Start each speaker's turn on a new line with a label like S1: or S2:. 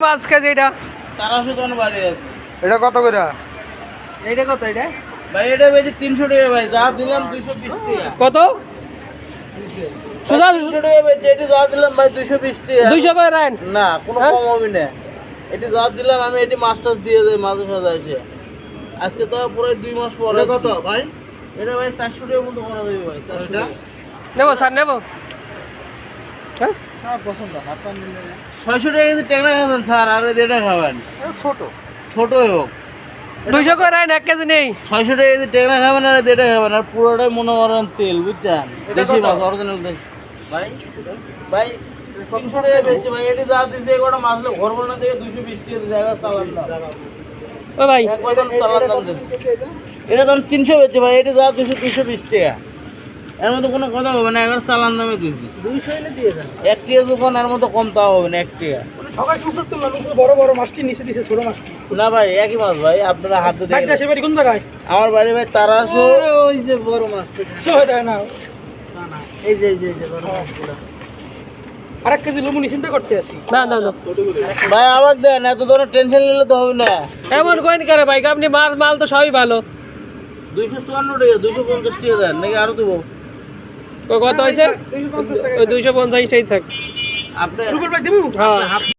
S1: 5 KG এটা
S2: 400 টাকা বাড়ি আছে।
S3: এটা কত করে?
S1: এইটা কত এটা
S2: ভাই এটা বেশি 300 টাকা ভাই, যা দিলাম 220 টাকা।
S1: কত সুজা
S2: 300 টাকা বেচে, এটি যা দিলাম ভাই 220 টাকা।
S1: 200 করে রাখেন
S2: না কোনো
S1: হ্যাঁ?
S2: কম হবে না। এটি যা দিলাম আমি এটি মাস্টার্স দিয়ে দেই মাঝে সাথে এসে। আজকে তো পুরো 2 মাস পরে।
S3: এটা কত ভাই?
S2: এটা ভাই 400 টাকা মতো করা যাবে ভাই, 400 টাকা।
S1: নেবো স্যার নেবো হ্যাঁ
S2: সব পছন্দ আপনার নিলে 600 টাকা কেজি ট্যাংরা খাবেন স্যার, আর এটা খাবেন
S3: ছোট।
S2: ছোটই হোক।
S1: 200 করে রাখেন 1 কেজি নেই
S2: 600 টাকা কেজি ট্যাংরা খাবেন আর এটা খাবেন, আর পুরোটাই মনে করেন তেল, বুঝছেন?
S3: এটা
S2: দেশি
S3: কত?
S2: মাছ, অরিজিনাল দেশি। ভাই ভাই 300 টাকা বেচছে ভাই, এটি যা দিছে এগুলো মাছলে ঘর বলনা থেকে 220 টাকা জায়গা চালান দাম।
S1: ও ভাই
S2: একবার দাম চালান দাম দিছে। এটা দাম 300 বেচছে ভাই, এটি যা দিছে 220 টাকা। এর মধ্যে কোনো কথা হবে না, একবার চালান দামে দিয়েছি।
S3: 200 এনে দিয়ে দেন।
S2: 1 টাকা দোকান, এর মধ্যে কম তাও হবে না 1 টাকা।
S3: সবাই সুন্দর তো মানুষ বড় বড় মাছটি নিচে দিছে ছোট মাছটি।
S2: না ভাই একই মাছ ভাই, আপনারা হাতে
S3: ভাই
S2: দেখে।
S3: দেশের বাড়ি কোন জায়গায়?
S2: আমার বাড়ি ভাই তারাশো।
S3: ওই যে বড় মাছ সে হয় না। না না এই যে বড় মাছগুলো। আরেক কেজি লুমুনি চিন্তা করতে আছি।
S1: না না না
S2: ভাই আমাকে দেন, এত ধরনের টেনশন নিলে তো হবে না।
S1: এমন কোন করে ভাই আপনি মাল মাল তো সবই ভালো
S2: 254 টাকা, 250 টাকা দেন নাকি আরো দেবো?
S1: কত হয়েছে
S3: 250 টাকা।
S1: ওই 250 টাই থাক
S2: আপনি
S3: রুবেল ভাই দেবো?
S1: হ্যাঁ